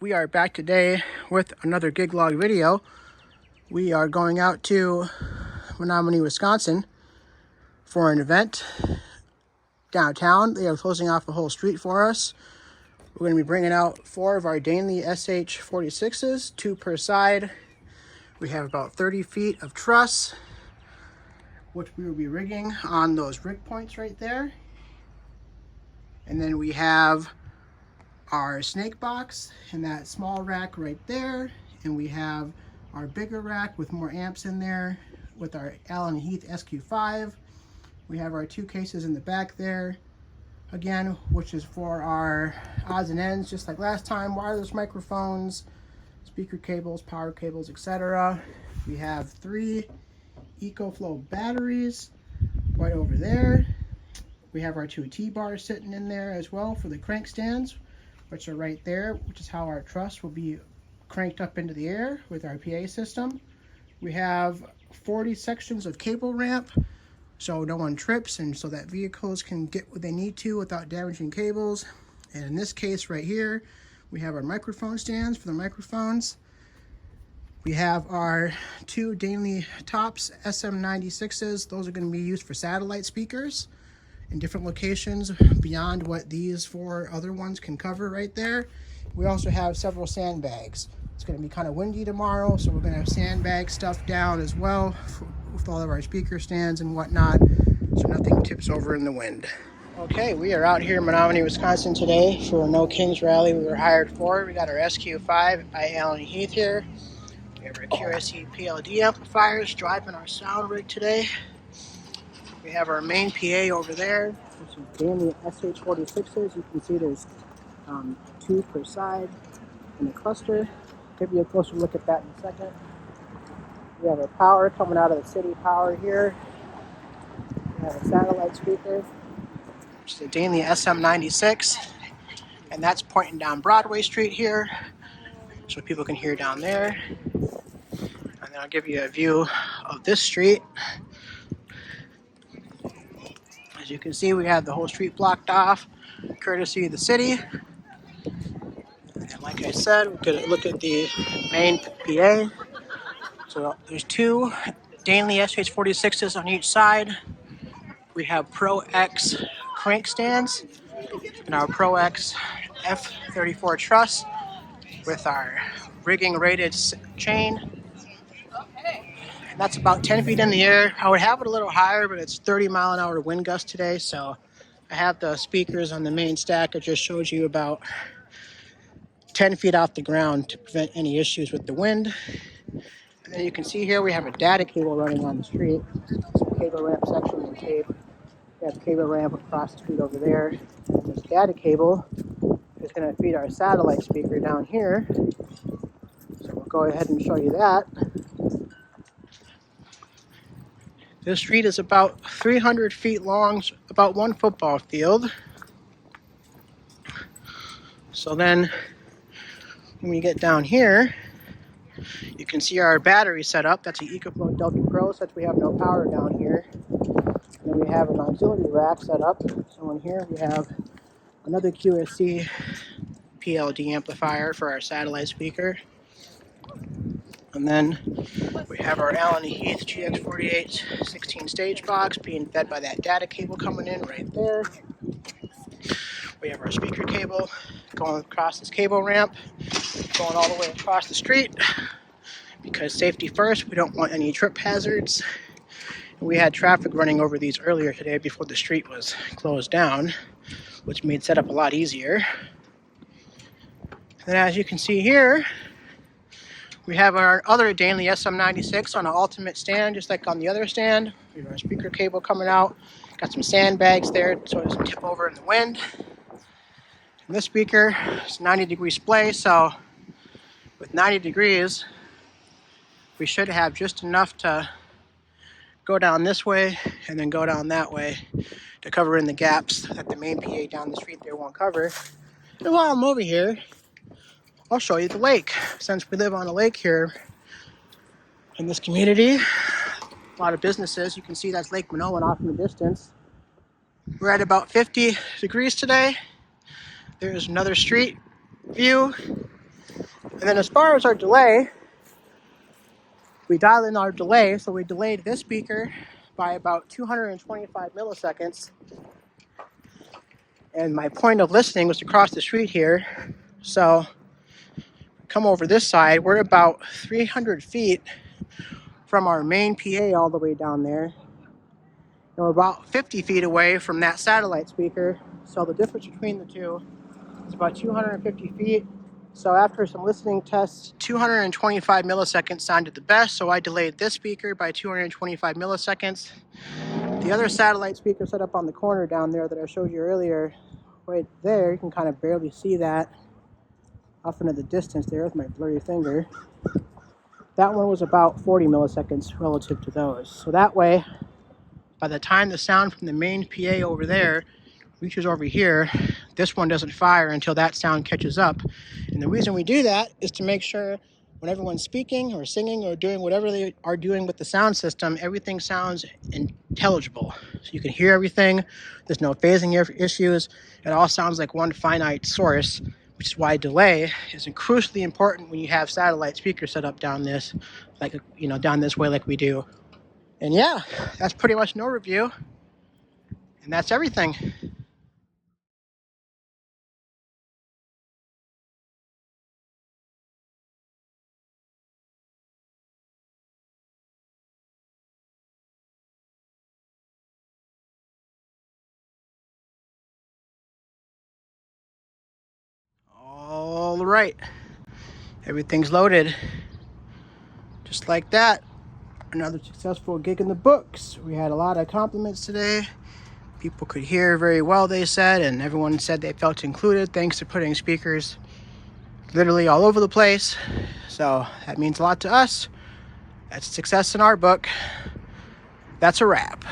We are back today with another gig log video. We are going out to Menomonie, Wisconsin for an event downtown. They are closing off a whole street for us. We're going to be bringing out 4 of our Danley SH46s, 2 per side. We have about 30 feet of truss, which we will be rigging on those rig points right there. And then we have our snake box in that small rack right there, and we have our bigger rack with more amps in there with our Allen Heath SQ5. We have our 2 cases in the back there again, which is for our odds and ends, just like last time: wireless microphones, speaker cables, power cables, etc. We have 3 EcoFlow batteries right over there. We have our 2 T-bars sitting in there as well for the crank stands, which are right there, which is how our truss will be cranked up into the air with our PA system. We have 40 sections of cable ramp, so no one trips and so that vehicles can get what they need to without damaging cables. And in this case right here, we have our microphone stands for the microphones. We have our 2 Danley Tops SM96s. Those are going to be used for satellite speakers in different locations beyond what these 4 other ones can cover right there. We also have several sandbags. It's going to be kind of windy tomorrow, so we're going to have sandbag stuff down as well with all of our speaker stands and whatnot, so nothing tips over in the wind. Okay, we are out here in Menomonie, Wisconsin today for a No Kings rally we were hired for. We got our SQ5 by Allen Heath here. We have our QSE PLD amplifiers driving our sound rig today. We have our main PA over there. There's some Danley SH46s. You can see there's 2 per side in the cluster. Give you a closer look at that in a second. We have our power coming out of the city power here. We have a satellite speaker, which is a Danley SM96, and that's pointing down Broadway Street here, so people can hear down there. And then I'll give you a view of this street. As you can see, we have the whole street blocked off, courtesy of the city. And like I said, we could look at the main PA. So there's 2 Danley SH46s on each side. We have Pro X crank stands and our Pro X F34 truss with our rigging rated chain. And that's about 10 feet in the air. I would have it a little higher, but it's 30-mile-an-hour wind gust today, so I have the speakers on the main stack I just showed you about 10 feet off the ground to prevent any issues with the wind. And then you can see here we have a data cable running on the street. Some cable ramp section and tape. We have cable ramp across the street over there. And this data cable is going to feed our satellite speaker down here. So we'll go ahead and show you that. This street is about 300 feet long, about 1 football field. So then when we get down here, you can see our battery setup. That's an EcoFlow Delta Pro, since we have no power down here. And then we have an auxiliary rack set up. So in here we have another QSC PLD amplifier for our satellite speaker. And then we have our Allen Heath GX48 16 stage box being fed by that data cable coming in right there. We have our speaker cable going across this cable ramp, going all the way across the street, because safety first, we don't want any trip hazards. We had traffic running over these earlier today before the street was closed down, which made setup a lot easier. And as you can see here, we have our other Danley SM96 on an ultimate stand, just like on the other stand. We have our speaker cable coming out. Got some sandbags there so it doesn't tip over in the wind. And this speaker is 90-degree splay, so with 90 degrees, we should have just enough to go down this way and then go down that way to cover in the gaps that the main PA down the street there won't cover. And while I'm over here, I'll show you the lake. Since we live on a lake here in this community, a lot of businesses, you can see that's Lake Menomonie off in the distance. We're at about 50 degrees today. There's another street view. And then as far as our delay, we dialed in our delay, so we delayed this speaker by about 225 milliseconds. And my point of listening was across the street here. So come over this side, we're about 300 feet from our main PA all the way down there. And we're about 50 feet away from that satellite speaker. So the difference between the two is about 250 feet. So after some listening tests, 225 milliseconds sounded the best. So I delayed this speaker by 225 milliseconds. The other satellite speaker set up on the corner down there that I showed you earlier, right there, you can kind of barely see that off into the distance there with my blurry finger. That one was about 40 milliseconds relative to those. So that way, by the time the sound from the main PA over there reaches over here, this one doesn't fire until that sound catches up. And the reason we do that is to make sure when everyone's speaking or singing or doing whatever they are doing with the sound system, everything sounds intelligible. So you can hear everything. There's no phasing issues. It all sounds like one finite source, which is why delay is crucially important when you have satellite speakers set up down this, like, you know, down this way like we do. And yeah, that's pretty much an overview. And that's everything. All right, everything's loaded. Just like that, another successful gig in the books. We had a lot of compliments today. People could hear very well, they said, and everyone said they felt included thanks to putting speakers literally all over the place. So that means a lot to us. That's a success in our book. That's a wrap.